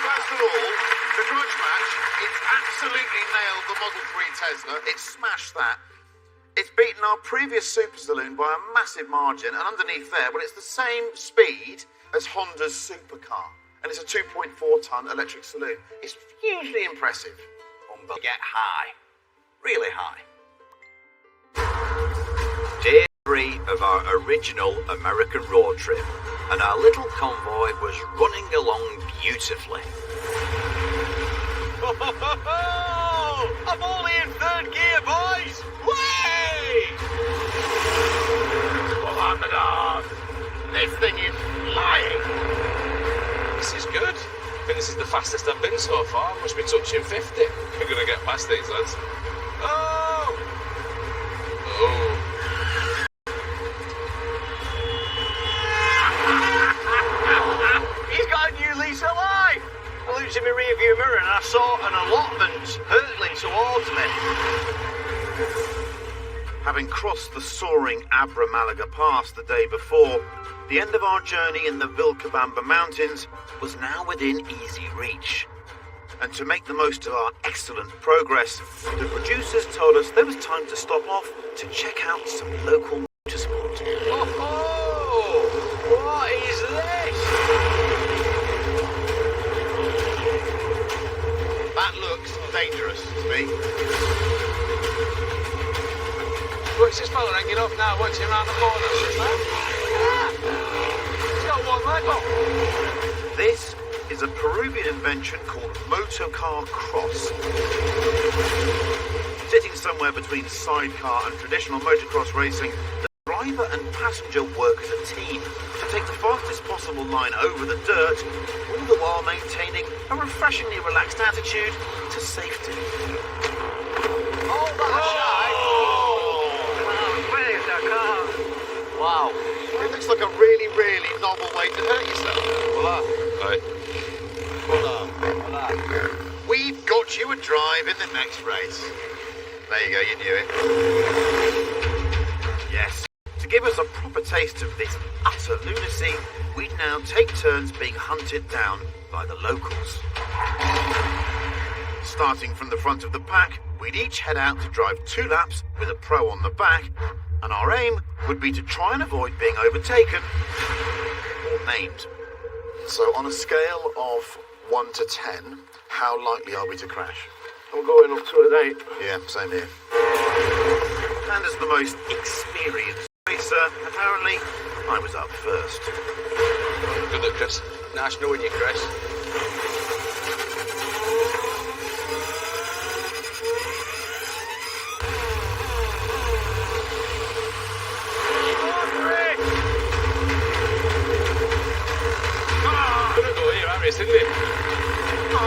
[SPEAKER 3] First of all, the grudge match, it's absolutely nailed the Model 3 Tesla. It smashed that. It's beaten our previous Super Saloon by a massive margin, and underneath there, well, it's the same speed as Honda's supercar. And it's a 2.4-ton electric saloon. It's hugely impressive.
[SPEAKER 1] Get high. Really high. Day 3 of our original American road trip, and our little convoy was running along beautifully. I'm only in 3rd gear, boys! Way!
[SPEAKER 3] Oh my God! This thing is flying.
[SPEAKER 4] This is good. I think this is the fastest I've been so far. Must be touching 50. We're going to get past these lads. Oh! Oh.
[SPEAKER 1] He's got a new lease of life! I looked in my rearview mirror and I saw an allotment hurtling towards me.
[SPEAKER 3] Having crossed the soaring Abra-Malaga Pass the day before, the end of our journey in the Vilcabamba Mountains was now within easy reach. And to make the most of our excellent progress, the producers told us there was time to stop off to check out some local motorsport.
[SPEAKER 1] Oh, what is this?
[SPEAKER 3] That looks dangerous to me.
[SPEAKER 4] What's this fella hanging off now, watching around the corner? He's got one leg off.
[SPEAKER 3] This is a Peruvian invention called Motocar Cross. Sitting somewhere between sidecar and traditional motocross racing, the driver and passenger work as a team to take the fastest possible line over the dirt, all the while maintaining a refreshingly relaxed attitude to safety.
[SPEAKER 1] Oh, that's shy. Where's the car? Wow.
[SPEAKER 3] It looks like a really, really novel way to hurt yourself.
[SPEAKER 1] Voila.
[SPEAKER 4] Right.
[SPEAKER 1] Voila.
[SPEAKER 3] We've got you a drive in the next race. There you go, you knew it. Yes. To give us a proper taste of this utter lunacy, we'd now take turns being hunted down by the locals. Starting from the front of the pack, we'd each head out to drive 2 laps with a pro on the back, and our aim would be to try and avoid being overtaken or named. So on a scale of 1 to 10, how likely are we to crash?
[SPEAKER 2] I'm going up to an 8.
[SPEAKER 3] Yeah, same here. And as the most experienced racer, sir. Apparently, I was up first.
[SPEAKER 2] Good luck, Chris.
[SPEAKER 5] Nice knowing you, Chris.
[SPEAKER 2] Couldn't go here, Harris, didn't it? Go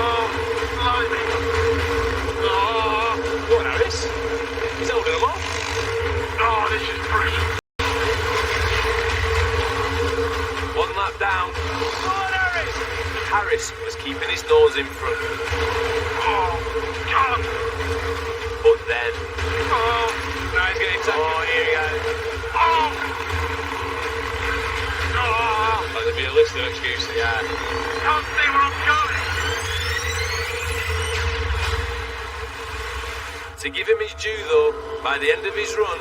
[SPEAKER 2] on, Harris. He's holding them off.
[SPEAKER 5] Oh, this is brutal.
[SPEAKER 2] One lap down.
[SPEAKER 5] Go on, Harris!
[SPEAKER 2] Harris was keeping his nose in front.
[SPEAKER 5] Oh, God!
[SPEAKER 2] But then...
[SPEAKER 5] Oh,
[SPEAKER 2] Now he's getting tackled.
[SPEAKER 5] oh, here he goes. Oh! Oh!
[SPEAKER 2] That'd be a list of excuses.
[SPEAKER 5] Can't see where I'm going.
[SPEAKER 2] To give him his due, though, by the end of his run,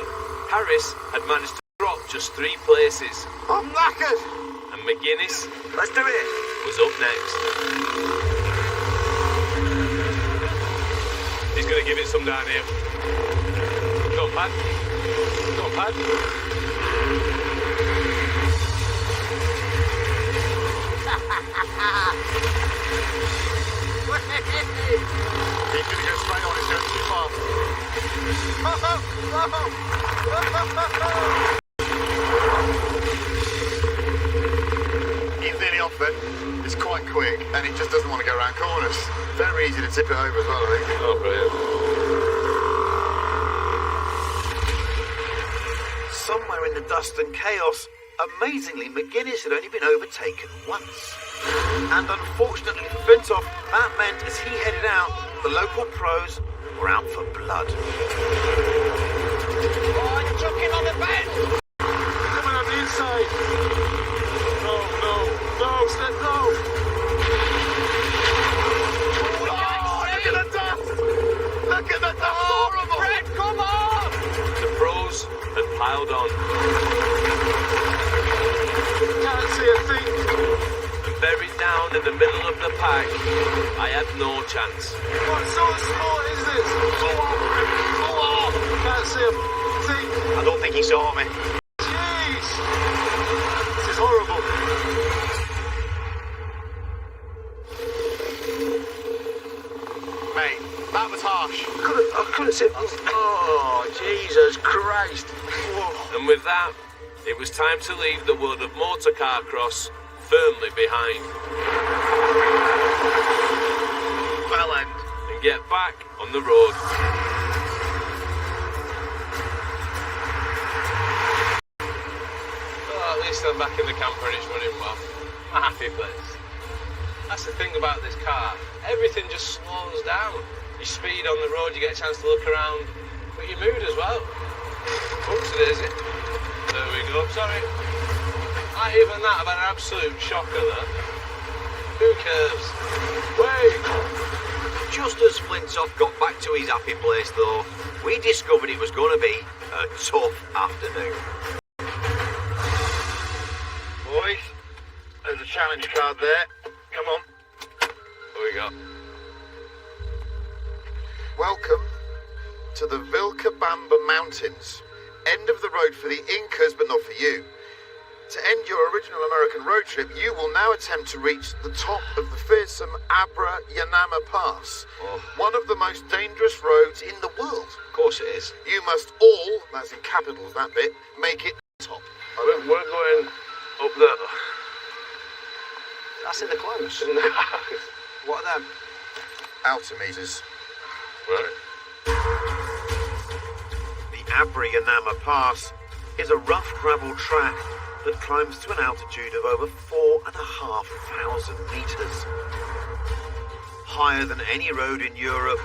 [SPEAKER 2] Harris had managed to drop just 3 places.
[SPEAKER 3] I'm knackered.
[SPEAKER 2] And McGuinness
[SPEAKER 3] Let's do it.
[SPEAKER 2] was up next. He's going to give it some down here. Go on, Pad. Go on, Pad.
[SPEAKER 3] He's going to go straight on. It's going too fast. He's nearly off then. It's quite quick, and he just doesn't want to go around corners. Very easy to tip it over as well, I think.
[SPEAKER 2] Oh, brilliant.
[SPEAKER 3] Somewhere in the dust and chaos, amazingly, McGuinness had only been overtaken once. And unfortunately for Flintoff, that meant as he headed out, the local pros were out for blood.
[SPEAKER 5] Oh, you took him on the bend!
[SPEAKER 2] Coming on the inside. No, step, no.
[SPEAKER 3] Oh, look at the dust! Look at the dust! Horrible!
[SPEAKER 5] Fred, come on!
[SPEAKER 2] The pros had piled on.
[SPEAKER 3] Can't see a thing.
[SPEAKER 2] And buried down in the middle of the pack, I had no chance.
[SPEAKER 3] What sort of sport is this? Go on! Can't see him. See? I don't think he saw me. Jeez! This is horrible. Mate, that was harsh. I couldn't see.
[SPEAKER 5] Oh, Jesus Christ.
[SPEAKER 2] And with that, it was time to leave the world of motorcar cross firmly behind
[SPEAKER 3] Well end.
[SPEAKER 2] and get back on the road. Well, at least I'm back in the camper and it's running well. I'm a happy place. That's the thing about this car. Everything just slows down. You speed on the road, you get a chance to look around, but your mood as well. Oops, Daisy. There we go. Sorry. Even that, I've had an absolute shocker there. Who cares?
[SPEAKER 1] Wait! Just as Flintoff got back to his happy place, though, we discovered it was going to be a tough afternoon.
[SPEAKER 3] Boys, there's a challenge card there. Come on.
[SPEAKER 2] What we got?
[SPEAKER 3] Welcome to the Vilcabamba Mountains. End of the road for the Incas, but not for you. To end your original American road trip, you will now attempt to reach the top of the fearsome Abra Yanama Pass, one of the most dangerous roads in the world.
[SPEAKER 1] Of course it is.
[SPEAKER 3] You must all, that's in capitals that bit, make it top.
[SPEAKER 2] We're going up there.
[SPEAKER 1] That's in the close. What are them?
[SPEAKER 3] Altimeters.
[SPEAKER 2] Right.
[SPEAKER 3] The Abra Yanama Pass is a rough gravel track that climbs to an altitude of over 4,500 meters. Higher than any road in Europe,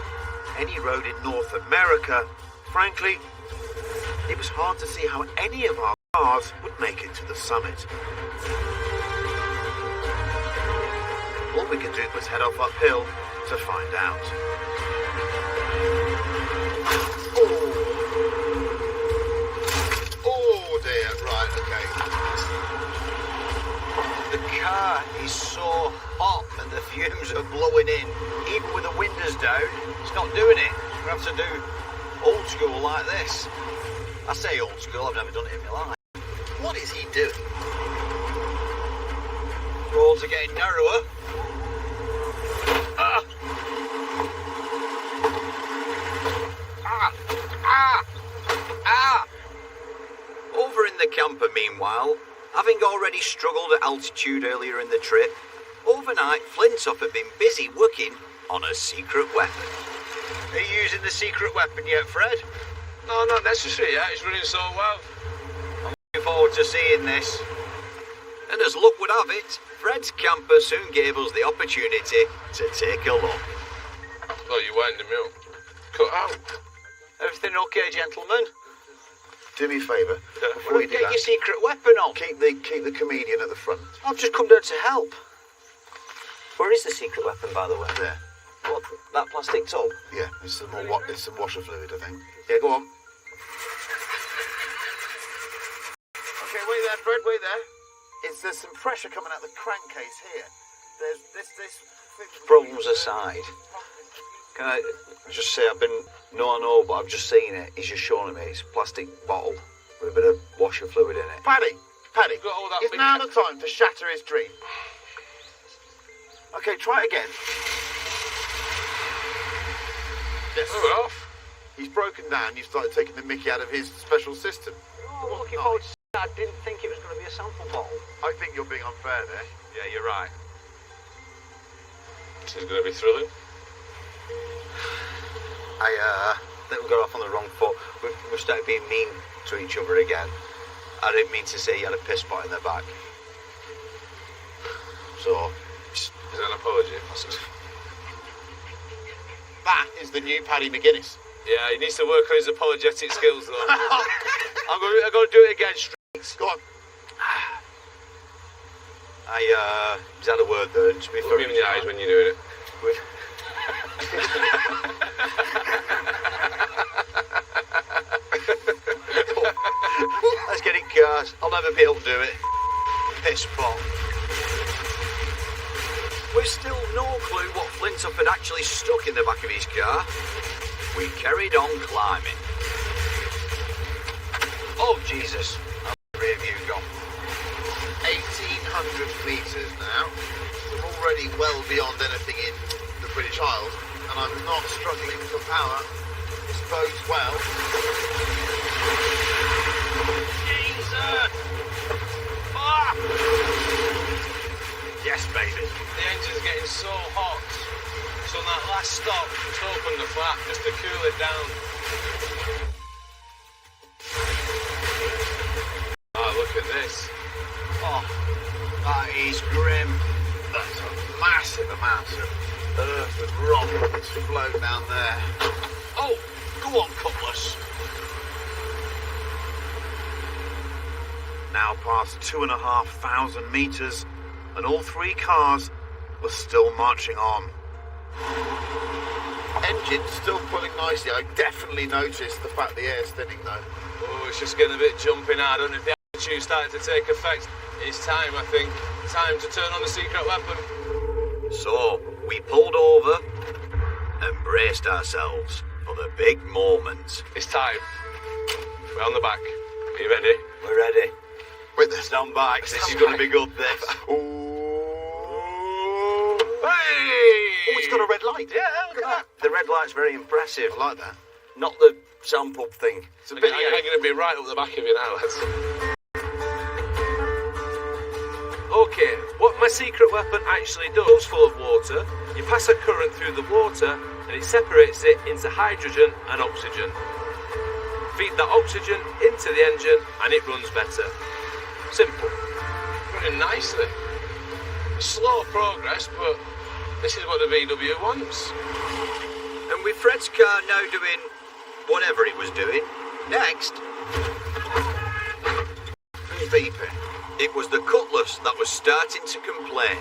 [SPEAKER 3] any road in North America. Frankly, it was hard to see how any of our cars would make it to the summit. All we could do was head off uphill to find out. Oh dear, right, okay.
[SPEAKER 1] The car is so hot and the fumes are blowing in. Even with the windows down, it's not doing it. We have to do old school like this. I say old school, I've never done it in my life.
[SPEAKER 3] What is he doing?
[SPEAKER 1] Roads are getting narrower. Ah! Ah! Ah! Ah! Over in the camper, meanwhile, having already struggled at altitude earlier in the trip, overnight Flintoff had been busy working on a secret weapon. Are you using the secret weapon yet, Fred?
[SPEAKER 2] No, not necessary yet. It's running so well.
[SPEAKER 1] I'm looking forward to seeing this. And as luck would have it, Fred's camper soon gave us the opportunity to take a look.
[SPEAKER 2] Oh, you winding me up. Cut out.
[SPEAKER 1] Everything okay, gentlemen?
[SPEAKER 3] Do me a favour. Before you do
[SPEAKER 1] Get
[SPEAKER 3] that,
[SPEAKER 1] your secret weapon on.
[SPEAKER 3] keep the comedian at the front.
[SPEAKER 1] I've just come down to help. Where is the secret weapon, by the way?
[SPEAKER 3] There.
[SPEAKER 1] What, that plastic tub?
[SPEAKER 3] Yeah, it's some washer fluid, I think.
[SPEAKER 1] Yeah, go on.
[SPEAKER 3] Okay, wait there, Fred, wait there. There's some pressure coming out the crankcase here. There's this thing.
[SPEAKER 1] Problems aside, can I just say I've just seen it. He's just showing it me. It's a plastic bottle with a bit of washer fluid in it.
[SPEAKER 3] Paddy,
[SPEAKER 2] Got all that
[SPEAKER 3] it's
[SPEAKER 2] big
[SPEAKER 3] now the time to shatter his dream. Okay, try it again. Yes.
[SPEAKER 2] Oh, we're off.
[SPEAKER 3] He's broken down. You've started taking the mickey out of his special system.
[SPEAKER 1] Oh, looking forward to seeing it. I didn't think it was going to be a sample bottle.
[SPEAKER 3] I think you're being unfair there.
[SPEAKER 1] Yeah, you're right.
[SPEAKER 2] This is going to be thrilling.
[SPEAKER 1] I think we got off on the wrong foot. We started being mean to each other again. I didn't mean to say you had a piss pot in the back. So,
[SPEAKER 2] Is that an apology?
[SPEAKER 3] That is the new Paddy McGuinness.
[SPEAKER 2] Yeah, he needs to work on his apologetic skills, though.
[SPEAKER 1] I'm going to do it again, Streaks.
[SPEAKER 3] Go on.
[SPEAKER 1] He's had a word there, and to be
[SPEAKER 2] Look him in the eyes when you're doing it.
[SPEAKER 1] Let's get in cars. I'll never be able to do it. Piss pot. With still no clue what Flintoff had actually stuck in the back of his car, we carried on climbing. Oh, Jesus. How many have you gone?
[SPEAKER 3] 1,800 metres now. I'm already well beyond anything in the British Isles, and I'm not struggling for power. This bodes well.
[SPEAKER 1] Jesus! Ah! Yes, baby.
[SPEAKER 2] The engine's getting so hot. So on that last stop, just open the flap just to cool it down. Oh, look at this.
[SPEAKER 1] Oh, that is grim.
[SPEAKER 3] That's a massive amount of earth and rock that's flowed down there.
[SPEAKER 1] Oh, go on, Cutlass.
[SPEAKER 3] Now past 2,500 metres, and all three cars were still marching on. Engine still pulling nicely. I definitely noticed the fact the air's thinning though.
[SPEAKER 2] Oh, it's just getting a bit jumpy now. I don't know if the attitude's starting to take effect. It's time, I think. Time to turn on the secret weapon.
[SPEAKER 1] So, we pulled over and braced ourselves for the big moment.
[SPEAKER 2] It's time. We're on the back. Are you ready?
[SPEAKER 1] We're ready.
[SPEAKER 3] Wait, there's
[SPEAKER 1] Stand back, this
[SPEAKER 2] Stand
[SPEAKER 1] is going to
[SPEAKER 2] back.
[SPEAKER 1] be good, this.
[SPEAKER 3] Ooh.
[SPEAKER 2] Hey!
[SPEAKER 3] Oh, it's got a red light.
[SPEAKER 1] Yeah, look at that. The red light's very impressive.
[SPEAKER 3] I like that.
[SPEAKER 1] Not the sound pub thing.
[SPEAKER 3] It's a
[SPEAKER 2] I'm
[SPEAKER 3] bit.
[SPEAKER 2] going to be right up the back of you now, lads. Okay, what my secret weapon actually does, it's full of water, you pass a current through the water and it separates it into hydrogen and oxygen. Feed that oxygen into the engine and it runs better. Simple. Running nicely. Slow progress, but this is what the VW wants.
[SPEAKER 1] And with Fred's car now doing whatever it was doing, next,
[SPEAKER 3] Who's beeping?
[SPEAKER 1] it was the Cutlass that was starting to complain.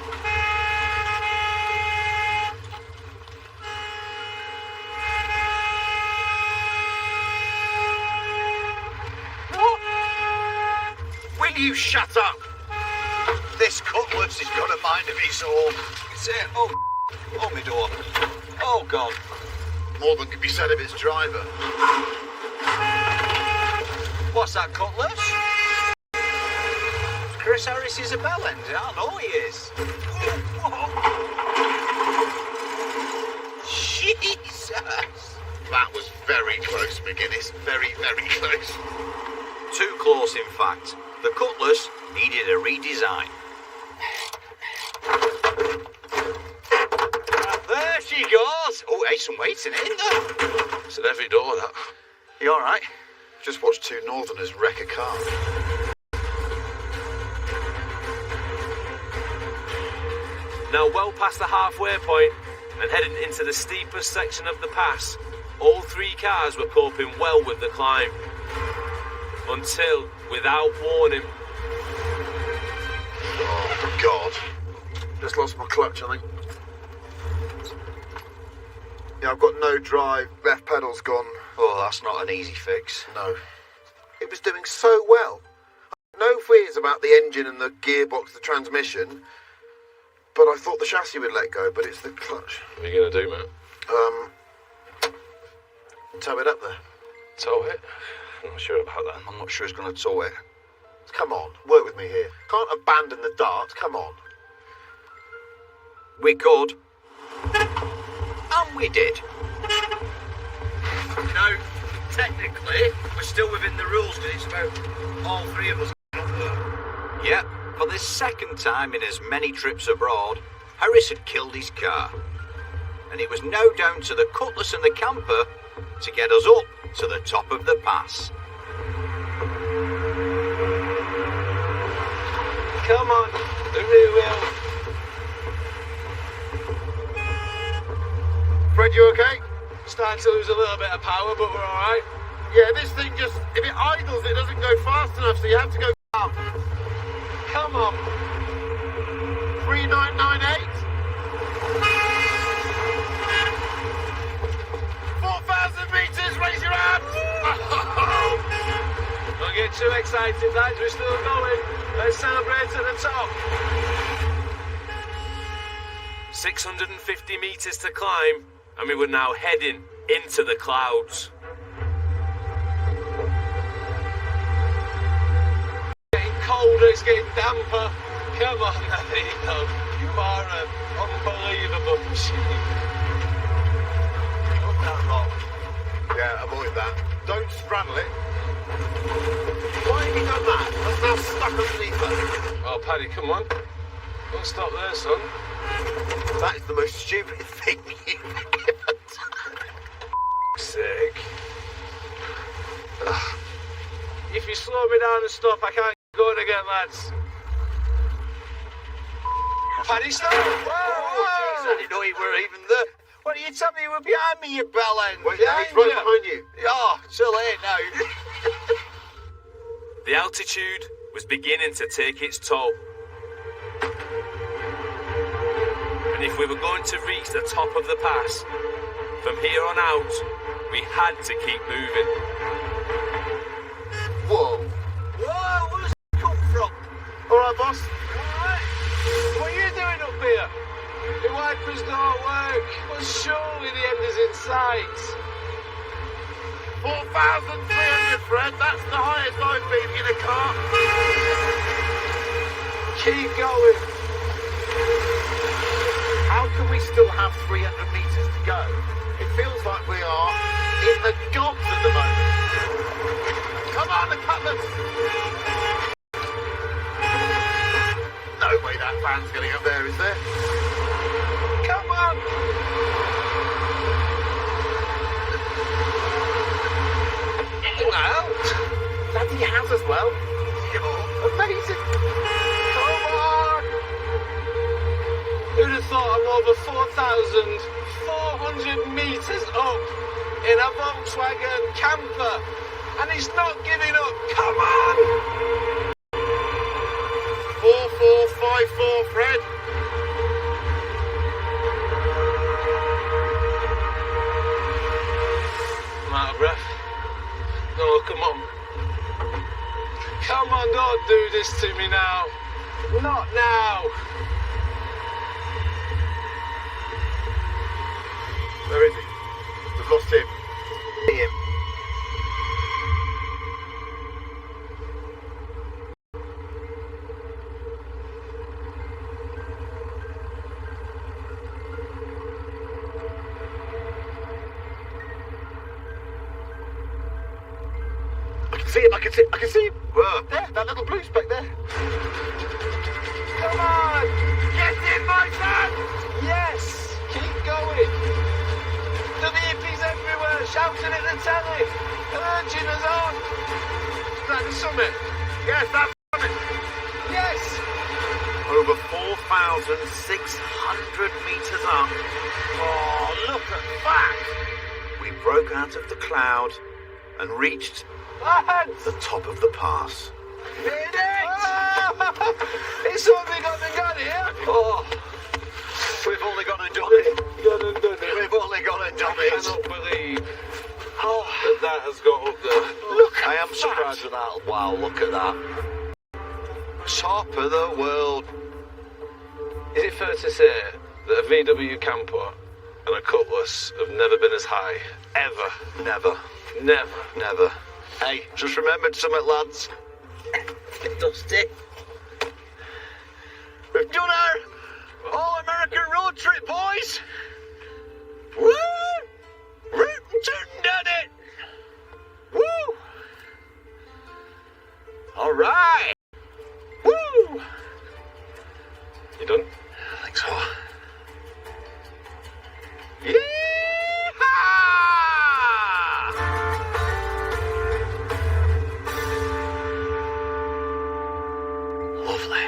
[SPEAKER 3] Will you shut up?
[SPEAKER 1] This Cutlass has got a mind of its own. It's it. Oh, my door. Oh, God.
[SPEAKER 3] More than could be said of its driver.
[SPEAKER 1] What's that, Cutlass? Chris Harris is a bellend. I know he is. Jesus!
[SPEAKER 3] That was very close, McGuinness. Very, very close.
[SPEAKER 1] Too close, in fact. The cutlass needed a redesign. There she goes! Oh, hey, some weight in it, isn't there?
[SPEAKER 2] It's an heavy door, that.
[SPEAKER 3] You all right? Just watched two Northerners wreck a car.
[SPEAKER 4] Now well past the halfway point and heading into the steepest section of the pass, all three cars were coping well with the climb. Until, without warning...
[SPEAKER 3] Oh, God. Just lost my clutch, I think. Yeah, I've got no drive. Left pedal's gone.
[SPEAKER 1] Oh, that's not an easy fix.
[SPEAKER 3] No. It was doing so well. No fears about the engine and the gearbox, the transmission. But I thought the chassis would let go, but it's the clutch.
[SPEAKER 2] What are you going to do, mate?
[SPEAKER 3] Tow it up there.
[SPEAKER 2] Tow it? I'm not sure about that.
[SPEAKER 1] I'm not sure it's going to tow it.
[SPEAKER 3] Come on, work with me here. Can't abandon the dart, come on.
[SPEAKER 1] We could. And we did. Now, technically, we're still within the rules because it's about all three of us up there. Yep, for the second time in as many trips abroad, Harris had killed his car. And it was now down to the cutlass and the camper to get us up to the top of the pass.
[SPEAKER 4] Come on, the rear wheel.
[SPEAKER 3] Fred, you okay?
[SPEAKER 4] Starting to lose a little bit of power, but we're alright.
[SPEAKER 3] Yeah, this thing just, if it idles, it doesn't go fast enough, so you have to go down.
[SPEAKER 4] Come on.
[SPEAKER 3] 3998. 4,000 metres, raise your hands!
[SPEAKER 4] Don't get too excited, lads, we're still going. Let's celebrate at the top. 650 metres to climb, and we were now heading into the clouds. Getting colder, it's getting damper. Come on, there you go. You are an unbelievable machine.
[SPEAKER 3] Put that rock. Yeah, avoid that. Don't straddle it. Why have you done that? That's now stuck underneath us.
[SPEAKER 4] Oh, Paddy, come on. Don't stop there, son.
[SPEAKER 3] That is the most stupid thing you've ever done.
[SPEAKER 4] Sick. If you slow me down and stop, I can't get going again, lads. Paddy, stop! Whoa,
[SPEAKER 1] Jeez, I didn't know you were even there. Why don't you tell me you were behind me, you bellend?
[SPEAKER 3] Wait, he's right behind you.
[SPEAKER 1] Oh, too late now.
[SPEAKER 4] The altitude was beginning to take its toll. And if we were going to reach the top of the pass, from here on out, we had to keep moving.
[SPEAKER 3] Whoa.
[SPEAKER 1] Whoa, where's it come from?
[SPEAKER 3] All right, boss.
[SPEAKER 4] Alright, what are you doing up here? The wipers don't work, but surely the end is in sight.
[SPEAKER 3] 4,300, Fred. That's the highest I've been in a car.
[SPEAKER 4] Keep going.
[SPEAKER 3] How can we still have 300 metres to go? It feels like we are in the gods at the moment. Come on, the Cutlass. No way that van's getting up there, is there?
[SPEAKER 4] Come on.
[SPEAKER 3] Well, bloody has as well. You're amazing.
[SPEAKER 4] Come on! Who'd have thought I'm over 4,400 metres up in a Volkswagen camper? And he's not giving up. Come on!
[SPEAKER 3] 4454, Fred.
[SPEAKER 4] I'm out of breath. No, come on. Come on, don't do this to me now. Not now.
[SPEAKER 3] Where is he? We've lost him.
[SPEAKER 1] See him.
[SPEAKER 3] see him, I can see him. There, that little blue speck there.
[SPEAKER 4] Come on! Get in, my son! Yes! Keep going! The VIPs everywhere, shouting at the telly, urging us on! Is that the summit?
[SPEAKER 3] Yes, that's it.
[SPEAKER 4] Yes!
[SPEAKER 3] Over 4,600 metres up. Oh, look at that! We broke out of the cloud and reached
[SPEAKER 4] Lads!
[SPEAKER 3] the top of the pass.
[SPEAKER 4] Hit it! It's only gone and gone here!
[SPEAKER 3] Oh, we've only gone and done it.
[SPEAKER 4] Gone and done it.
[SPEAKER 3] We've only gone and done
[SPEAKER 4] I
[SPEAKER 3] it.
[SPEAKER 4] cannot believe that has got up there.
[SPEAKER 3] Look,
[SPEAKER 1] I am surprised with that. Wow, look at that. Top of the world.
[SPEAKER 2] Is it fair to say that a VW camper and a cutlass have never been as high? Ever?
[SPEAKER 3] Never,
[SPEAKER 2] Never.
[SPEAKER 3] never. Hey, just remembered something, lads.
[SPEAKER 1] Dusty. We've done our all-American road trip, boys. Woo! Done it. Woo! All right. Woo!
[SPEAKER 2] You done?
[SPEAKER 3] I think so. Lovely.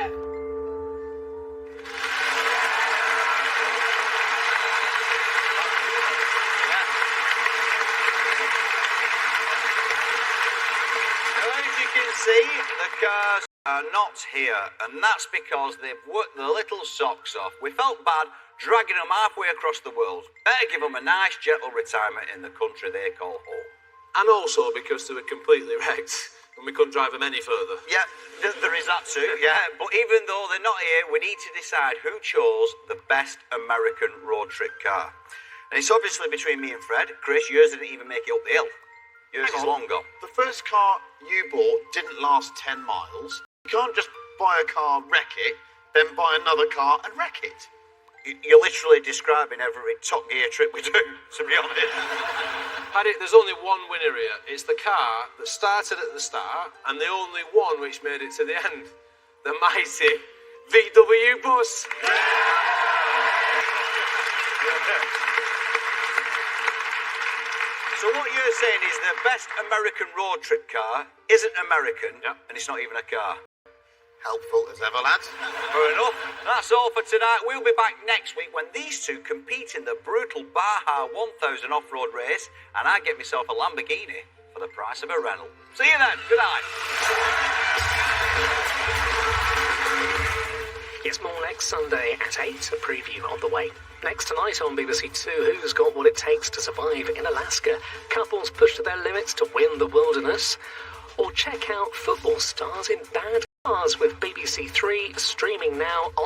[SPEAKER 1] As you can see, the cars are not here, and that's because they've worked their little socks off. We felt bad dragging them halfway across the world. Better give them a nice, gentle retirement in the country they call home.
[SPEAKER 4] And also because they were completely wrecked and we couldn't drive them any further.
[SPEAKER 1] Yeah, there is that too, yeah. But even though they're not here, we need to decide who chose the best American road trip car. And it's obviously between me and Fred. Chris, yours didn't even make it up the hill. Yours is long gone.
[SPEAKER 3] The first car you bought didn't last 10 miles. You can't just buy a car, wreck it, then buy another car and wreck it.
[SPEAKER 1] You're literally describing every Top Gear trip we do, to be honest.
[SPEAKER 4] Paddy, there's only one winner here. It's the car that started at the start and the only one which made it to the end. The mighty VW bus.
[SPEAKER 1] So what you're saying is the best American road trip car isn't American,
[SPEAKER 4] Yeah.
[SPEAKER 1] and it's not even a car.
[SPEAKER 3] Helpful as ever, lads.
[SPEAKER 1] Fair enough. That's all for tonight. We'll be back next week when these two compete in the brutal Baja 1000 off-road race, and I get myself a Lamborghini for the price of a rental. See you then. Good night.
[SPEAKER 6] It's more next Sunday at 8, a preview on the way. Next tonight on BBC Two, who's got what it takes to survive in Alaska? Couples push to their limits to win the wilderness? Or check out football stars in bad cars with BBC Three, streaming now on